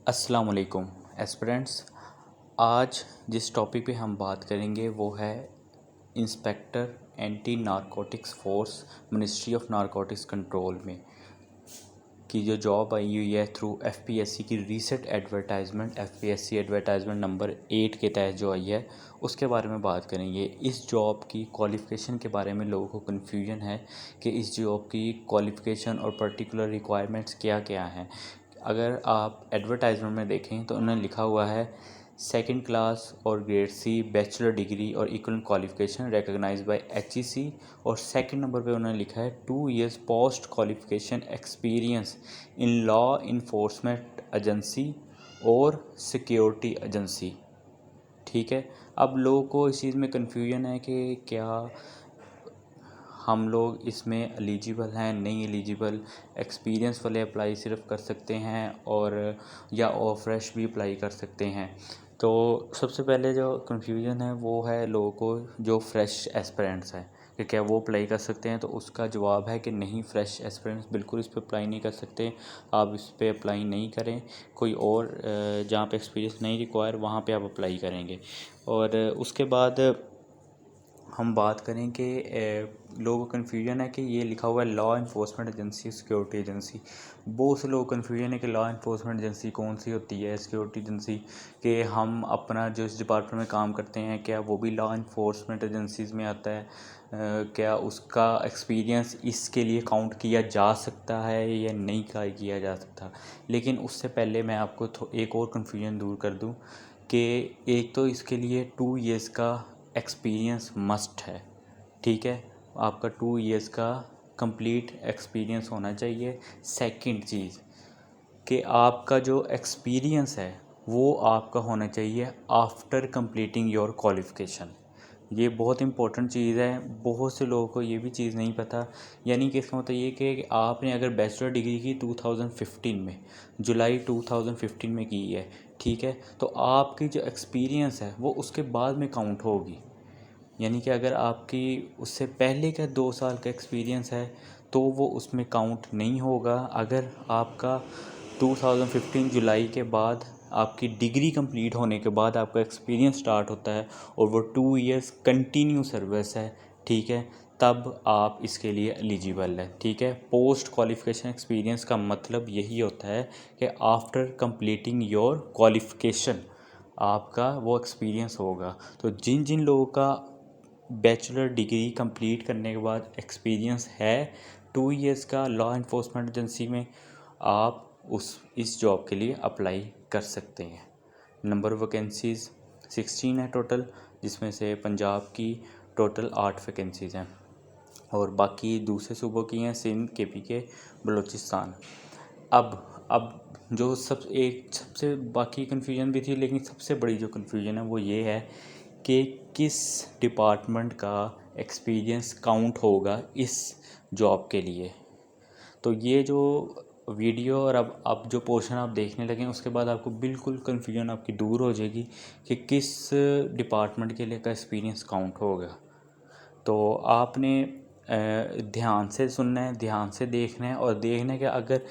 अस्सलाम वालेकुम एस्पिरेंट्स। आज जिस टॉपिक पे हम बात करेंगे वो है inspector anti narcotics force ministry of narcotics control में की जो जॉब आई हुई है थ्रू एफपीएससी की recent advertisement FPSC advertisement number 8 के तहत जो आई है उसके बारे में बात करेंगे। इस जॉब की क्वालिफ़िकेशन के बारे में लोगों को कन्फ्यूजन है कि इस जॉब की क्वालिफ़िकेशन और पर्टिकुलर रिक्वायरमेंट्स क्या क्या हैं। अगर आप एडवर्टाइजमेंट में देखें तो उन्होंने लिखा हुआ है सेकंड क्लास और ग्रेड सी बैचलर डिग्री और equal qualification recognized by HEC. और सेकंड नंबर पे उन्होंने लिखा है 2 years post qualification experience in law enforcement agency और सिक्योरिटी एजेंसी। ठीक है, अब लोगों को इस चीज़ में कन्फ्यूजन है कि क्या हम लोग इसमें एलिजिबल हैं नहीं एलिजिबल, एक्सपीरियंस वाले अप्लाई सिर्फ कर सकते हैं और या और फ्रेश भी अप्लाई कर सकते हैं। तो सबसे पहले जो कन्फ्यूजन है वो है लोगों को जो फ्रेश एस्पिरेंट्स हैं कि क्या वो अप्लाई कर सकते हैं। तो उसका जवाब है कि नहीं, फ्रेश एस्पिरेंट्स बिल्कुल इस पर अप्लाई नहीं कर सकते। आप इस पर अप्लाई नहीं करें, कोई और जहाँ पे एक्सपीरियंस नहीं रिक्वायर वहाँ पे आप अप्लाई करेंगे। और उसके बाद हम बात करें कि लोगों को कन्फ्यूजन है कि ये लिखा हुआ है law enforcement agency security agency. बहुत से लोगों को कन्फ्यूजन है कि लॉ इन्फोर्समेंट एजेंसी कौन सी होती है, सिक्योरिटी एजेंसी कि हम अपना जो इस डिपार्टमेंट में काम करते हैं क्या वो भी लॉ इन्फोर्समेंट एजेंसीज़ में आता है, क्या उसका एक्सपीरियंस इसके लिए काउंट किया जा सकता है या नहीं किया जा सकता। लेकिन उससे पहले मैं आपको एक और कन्फ्यूजन दूर कर दूँ कि एक तो इसके लिए 2 इयर्स का एक्सपीरियंस मस्ट है। ठीक है, आपका 2 इयर्स का कंप्लीट एक्सपीरियंस होना चाहिए। सेकंड चीज़ कि आपका जो एक्सपीरियंस है वो आपका होना चाहिए आफ्टर कंप्लीटिंग योर क्वालिफ़िकेशन। ये बहुत इंपॉर्टेंट चीज़ है, बहुत से लोगों को ये भी चीज़ नहीं पता। यानी कि इसका मतलब ये कि आपने अगर बैचलर डिग्री की 2015 में, जुलाई 2015 में की है, ठीक है, तो आपकी जो एक्सपीरियंस है वो उसके बाद में काउंट होगी। यानी कि अगर आपकी उससे पहले का 2 साल का एक्सपीरियंस है तो वो उसमें काउंट नहीं होगा। अगर आपका 2015 जुलाई के बाद आपकी डिग्री कंप्लीट होने के बाद आपका एक्सपीरियंस स्टार्ट होता है और वो 2 इयर्स कंटिन्यू सर्विस है, ठीक है, तब आप इसके लिए एलिजिबल है। ठीक है, पोस्ट क्वालिफिकेशन एक्सपीरियंस का मतलब यही होता है कि आफ्टर कंप्लीटिंग योर क्वालिफिकेशन आपका वो एक्सपीरियंस होगा। तो जिन जिन लोगों का बैचलर डिग्री कंप्लीट करने के बाद एक्सपीरियंस है 2 इयर्स का लॉ इन्फोर्समेंट एजेंसी में, आप इस जॉब के लिए अप्लाई कर सकते हैं। नंबर वैकेंसीज़ 16 है टोटल, जिसमें से पंजाब की टोटल 8 वैकेंसीज़ हैं और बाकी दूसरे सूबों की हैं सिंध, KPK, बलूचिस्तान। अब जो सबसे बाकी कन्फ्यूजन भी थी, लेकिन सबसे बड़ी जो कन्फ्यूजन है वो ये है कि किस डिपार्टमेंट का एक्सपीरियंस काउंट होगा इस जॉब के लिए। तो ये जो वीडियो और अब जो पोर्शन आप देखने लगें उसके बाद आपको बिल्कुल कन्फ्यूजन आपकी दूर हो जाएगी कि किस डिपार्टमेंट के लिए का एक्सपीरियंस काउंट होगा। तो आपने ध्यान से सुनना है, ध्यान से देखना है और देखना है कि अगर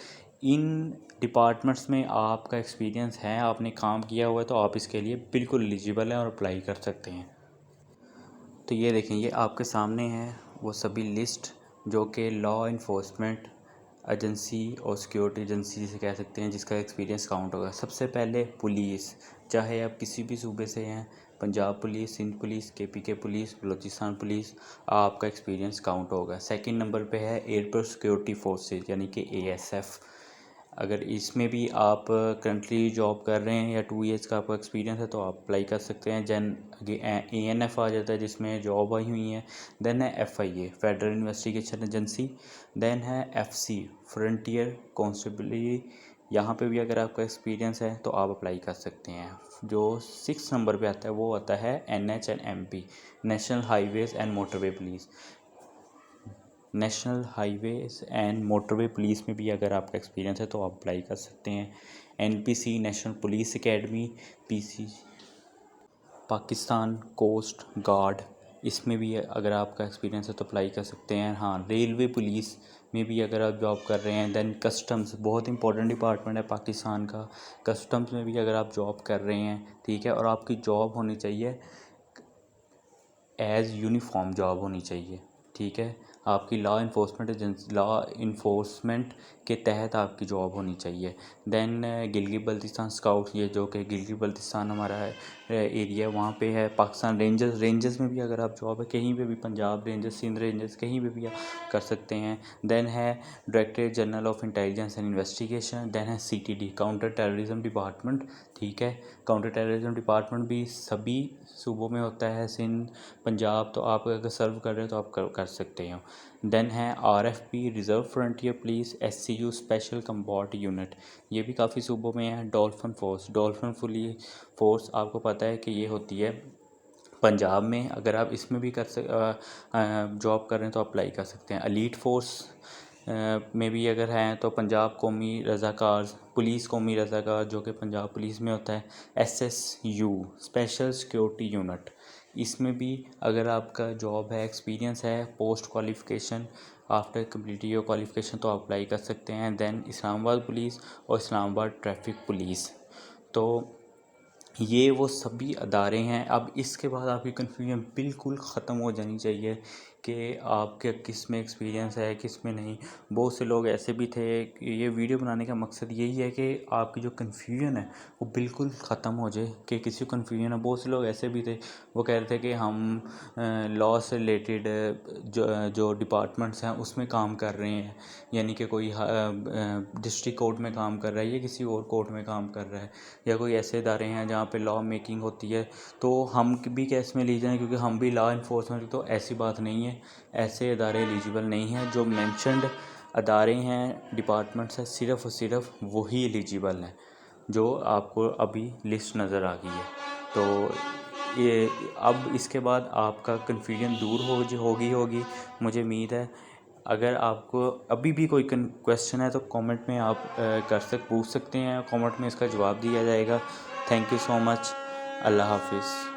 इन डिपार्टमेंट्स में आपका एक्सपीरियंस है, आपने काम किया हुआ है, तो आप इसके लिए बिल्कुल एलिजिबल हैं और अप्लाई कर सकते हैं। तो ये देखें, ये आपके सामने है वो सभी लिस्ट जो कि लॉ इन्फोर्समेंट एजेंसी और सिक्योरिटी एजेंसी जिसे कह सकते हैं जिसका एक्सपीरियंस काउंट होगा। सबसे पहले पुलिस, चाहे आप किसी भी सूबे से हैं, Punjab police, Sindh police, KPK police, Balochistan police, आपका एक्सपीरियंस काउंट होगा। सेकंड नंबर पे है एयरपोर्ट सिक्योरिटी फोर्सेस यानी कि ASF। अगर इसमें भी आप करंटली जॉब कर रहे हैं या 2 इयर्स का आपका एक्सपीरियंस है तो आप अप्लाई कर सकते हैं। ANF आ जाता है जिसमें जॉब आई हुई है। देन है FIA federal investigation agency. Then है FC फ्रंटियर कॉन्स्टेबलरी, यहाँ पे भी अगर आपका एक्सपीरियंस है तो आप अप्लाई कर सकते हैं। जो 6 नंबर पे आता है वो आता है NH and MP national highways and motorway police. National highways and motorway police में भी अगर आपका एक्सपीरियंस है तो आप अप्लाई कर सकते हैं। NPC national police academy, PC Pakistan coast guard, इसमें भी अगर आपका एक्सपीरियंस है तो अप्लाई कर सकते हैं। हाँ, रेलवे पुलिस में भी अगर आप जॉब कर रहे हैं, देन कस्टम्स बहुत इंपॉर्टेंट डिपार्टमेंट है पाकिस्तान का, कस्टम्स में भी अगर आप जॉब कर रहे हैं, ठीक है, और आपकी जॉब होनी चाहिए एज़ यूनिफॉर्म जॉब होनी चाहिए, ठीक है, आपकी लॉ इन्फोर्समेंट के तहत आपकी जॉब होनी चाहिए। देन गिलगित बल्तिस्तान स्काउट, ये जो कि गिलगित बल्तिस्तान हमारा एरिया वहाँ पे है। पाकिस्तान रेंजर्स में भी अगर आप जॉब है कहीं पे भी, पंजाब रेंजर्स, सिंध रेंजर्स, कहीं पे भी आप कर सकते हैं। देन है directorate general of intelligence and investigation. Then है CTD, काउंटर टेररिज्म डिपार्टमेंट, ठीक है, काउंटर टेररिज्म डिपार्टमेंट भी सभी सूबों में होता है, सिंध, पंजाब, तो आप अगर सर्व कर रहे हो तो आप कर सकते हो। देन है RFP, reserve frontier police, SCU, special combat unit, ये भी काफ़ी सूबों में है। डॉल्फिन फोर्स आपको पता है कि ये होती है पंजाब में, अगर आप इसमें भी जॉब कर रहे हैं तो अप्लाई कर सकते हैं। एलीट फोर्स में भी अगर हैं तो पंजाब कौमी रज़ाकार पुलिस, कौमी रज़ाकार जो कि पंजाब पुलिस में होता है। SSU, स्पेशल सिक्योरिटी यूनिट, इसमें भी अगर आपका जॉब है, एक्सपीरियंस है, post qualification after complete your qualification तो अप्लाई कर सकते हैं। देन इस्लामाबाद पुलिस और इस्लामाबाद ट्रैफिक पुलिस, तो ये वो सभी अदारे हैं। अब इसके बाद आपकी कन्फ्यूजन बिल्कुल ख़त्म हो जानी चाहिए कि आपके किस में एक्सपीरियंस है, किस में नहीं। बहुत से लोग ऐसे भी थे, ये वीडियो बनाने का मकसद यही है कि आपकी जो कन्फ्यूजन है वो बिल्कुल ख़त्म हो जाए, कि किसी को कन्फ्यूजन है। बहुत से लोग ऐसे भी थे, वो कह रहे थे कि हम लॉ से रिलेटेड जो डिपार्टमेंट्स हैं उसमें काम कर रहे हैं, यानी कि कोई डिस्ट्रिक्ट कोर्ट में काम कर रहा है या किसी और कोर्ट में काम कर रहा है, या कोई ऐसे इदारे हैं जहाँ पे लॉ मेकिंग होती है, तो हम भी केस में ली जाएँ क्योंकि हम भी लॉ इन्फोर्समेंट। तो ऐसी बात नहीं है, ऐसे इदारे एलिजिबल नहीं हैं। जो मेंशन्ड अदारे हैं, डिपार्टमेंट्स हैं, सिर्फ़ और सिर्फ वही एलिजिबल हैं जो आपको अभी लिस्ट नज़र आ गई है। तो ये अब इसके बाद आपका कन्फ्यूजन दूर होगी, मुझे उम्मीद है। अगर आपको अभी भी कोई क्वेश्चन है तो कमेंट में आप पूछ सकते हैं, कमेंट में इसका जवाब दिया जाएगा। Thank you so much. अल्लाह हाफिज़।